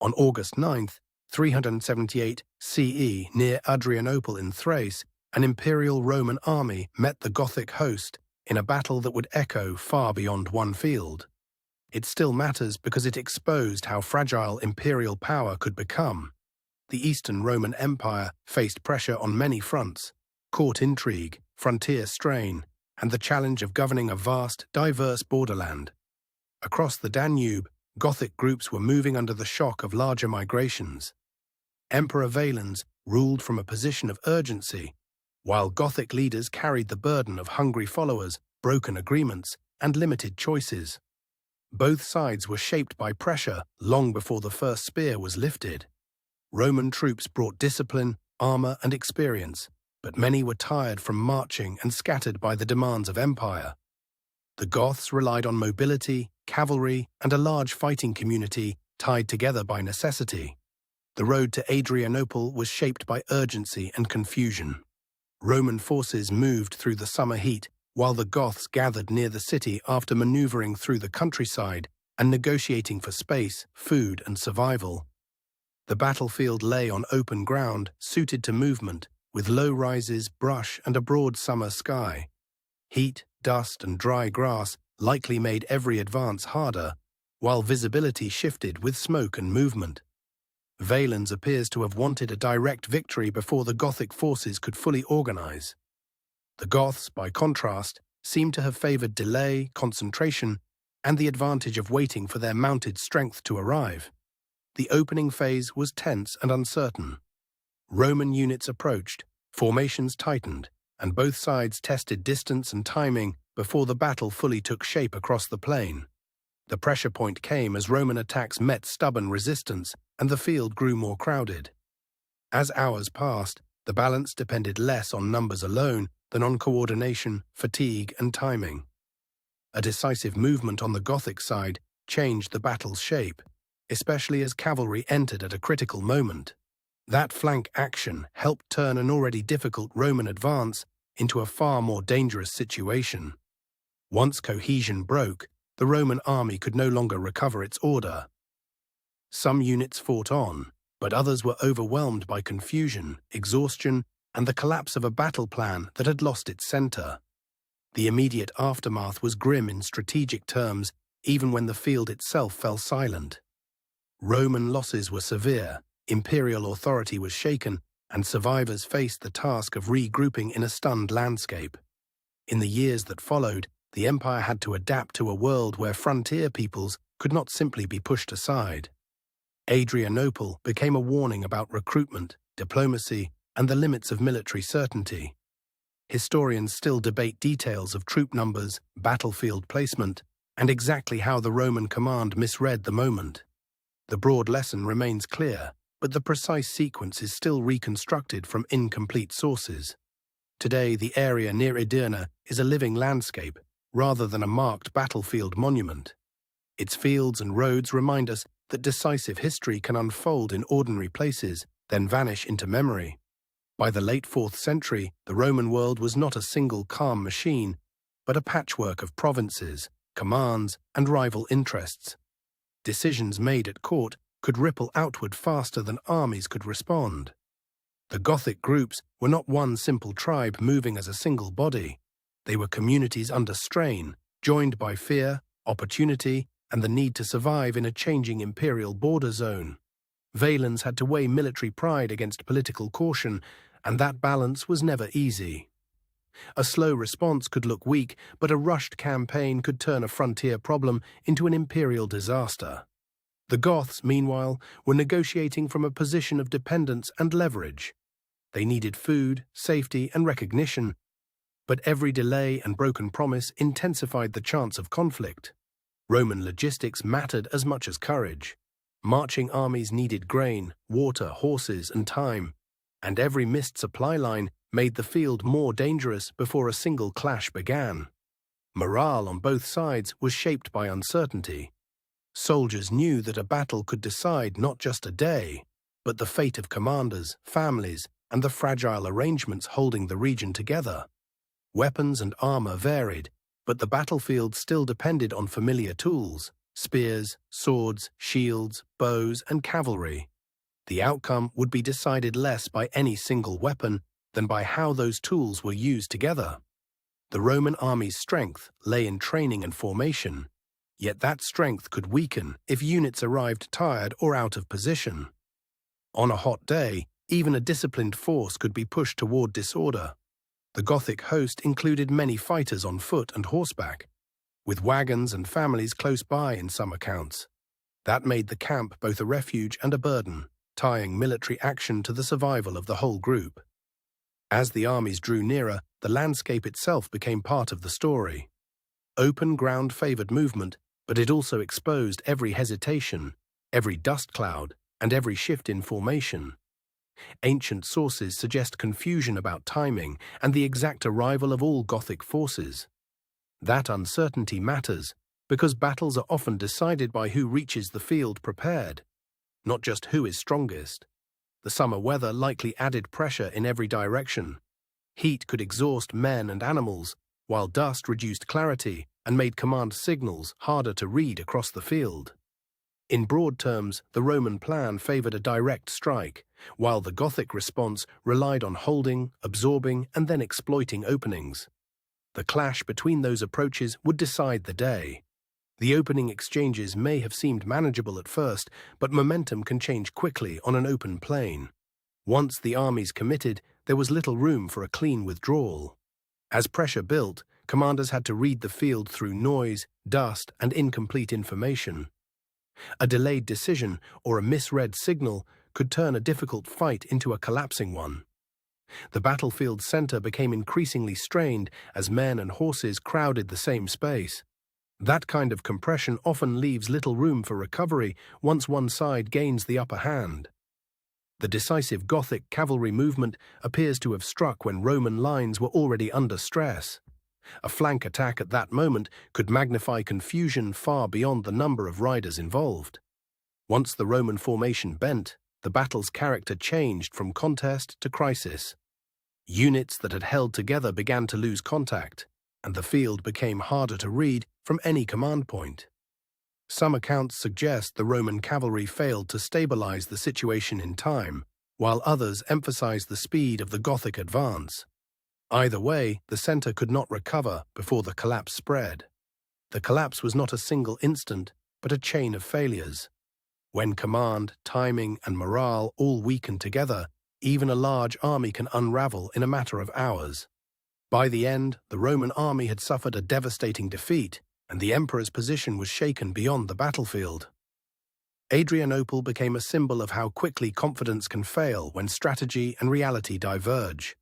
On August 9th, 378 CE, near Adrianople in Thrace, an imperial Roman army met the Gothic host in a battle that would echo far beyond one field. It still matters because it exposed how fragile imperial power could become. The Eastern Roman Empire faced pressure on many fronts: court intrigue, frontier strain, and the challenge of governing a vast, diverse borderland. Across the Danube, Gothic groups were moving under the shock of larger migrations. Emperor Valens ruled from a position of urgency, while Gothic leaders carried the burden of hungry followers, broken agreements, and limited choices. Both sides were shaped by pressure long before the first spear was lifted. Roman troops brought discipline, armor, and experience, but many were tired from marching and scattered by the demands of empire. The Goths relied on mobility, cavalry, and a large fighting community tied together by necessity. The road to Adrianople was shaped by urgency and confusion. Roman forces moved through the summer heat, while the Goths gathered near the city after maneuvering through the countryside and negotiating for space, food, and survival. The battlefield lay on open ground, suited to movement, with low rises, brush, and a broad summer sky. Heat, dust, and dry grass likely made every advance harder, while visibility shifted with smoke and movement. Valens appears to have wanted a direct victory before the Gothic forces could fully organize. The Goths, by contrast, seem to have favored delay, concentration, and the advantage of waiting for their mounted strength to arrive. The opening phase was tense and uncertain. Roman units approached, formations tightened, and both sides tested distance and timing before the battle fully took shape across the plain. The pressure point came as Roman attacks met stubborn resistance and the field grew more crowded. As hours passed, the balance depended less on numbers alone than on coordination, fatigue, and timing. A decisive movement on the Gothic side changed the battle's shape, especially as cavalry entered at a critical moment. That flank action helped turn an already difficult Roman advance into a far more dangerous situation. Once cohesion broke, the Roman army could no longer recover its order. Some units fought on, but others were overwhelmed by confusion, exhaustion, and the collapse of a battle plan that had lost its center. The immediate aftermath was grim in strategic terms, even when the field itself fell silent. Roman losses were severe, imperial authority was shaken, and survivors faced the task of regrouping in a stunned landscape. In the years that followed, the empire had to adapt to a world where frontier peoples could not simply be pushed aside. Adrianople became a warning about recruitment, diplomacy, and the limits of military certainty. Historians still debate details of troop numbers, battlefield placement, and exactly how the Roman command misread the moment. The broad lesson remains clear, but the precise sequence is still reconstructed from incomplete sources. Today, the area near Edirne is a living landscape, rather than a marked battlefield monument. Its fields and roads remind us that decisive history can unfold in ordinary places, then vanish into memory. By the late 4th century, the Roman world was not a single calm machine, but a patchwork of provinces, commands, and rival interests. Decisions made at court could ripple outward faster than armies could respond. The Gothic groups were not one simple tribe moving as a single body. They were communities under strain, joined by fear, opportunity, and the need to survive in a changing imperial border zone. Valens had to weigh military pride against political caution, and that balance was never easy. A slow response could look weak, but a rushed campaign could turn a frontier problem into an imperial disaster. The Goths, meanwhile, were negotiating from a position of dependence and leverage. They needed food, safety, and recognition, but every delay and broken promise intensified the chance of conflict. Roman logistics mattered as much as courage. Marching armies needed grain, water, horses, and time, and every missed supply line made the field more dangerous before a single clash began. Morale on both sides was shaped by uncertainty. Soldiers knew that a battle could decide not just a day, but the fate of commanders, families, and the fragile arrangements holding the region together. Weapons and armor varied, but the battlefield still depended on familiar tools: spears, swords, shields, bows, and cavalry. The outcome would be decided less by any single weapon than by how those tools were used together. The Roman army's strength lay in training and formation, yet that strength could weaken if units arrived tired or out of position. On a hot day, even a disciplined force could be pushed toward disorder. The Gothic host included many fighters on foot and horseback, with wagons and families close by in some accounts. That made the camp both a refuge and a burden, tying military action to the survival of the whole group. As the armies drew nearer, the landscape itself became part of the story. Open ground favored movement, but it also exposed every hesitation, every dust cloud, and every shift in formation. Ancient sources suggest confusion about timing and the exact arrival of all Gothic forces. That uncertainty matters because battles are often decided by who reaches the field prepared, not just who is strongest. The summer weather likely added pressure in every direction. Heat could exhaust men and animals, while dust reduced clarity and made command signals harder to read across the field. In broad terms, the Roman plan favored a direct strike, while the Gothic response relied on holding, absorbing, and then exploiting openings. The clash between those approaches would decide the day. The opening exchanges may have seemed manageable at first, but momentum can change quickly on an open plain. Once the armies committed, there was little room for a clean withdrawal. As pressure built, commanders had to read the field through noise, dust, and incomplete information. A delayed decision or a misread signal could turn a difficult fight into a collapsing one. The battlefield center became increasingly strained as men and horses crowded the same space. That kind of compression often leaves little room for recovery once one side gains the upper hand. The decisive Gothic cavalry movement appears to have struck when Roman lines were already under stress. A flank attack at that moment could magnify confusion far beyond the number of riders involved. Once the Roman formation bent, the battle's character changed from contest to crisis. Units that had held together began to lose contact, and the field became harder to read from any command point. Some accounts suggest the Roman cavalry failed to stabilize the situation in time, while others emphasize the speed of the Gothic advance. Either way, the center could not recover before the collapse spread. The collapse was not a single instant, but a chain of failures. When command, timing, and morale all weaken together, even a large army can unravel in a matter of hours. By the end, the Roman army had suffered a devastating defeat, and the emperor's position was shaken beyond the battlefield. Adrianople became a symbol of how quickly confidence can fail when strategy and reality diverge.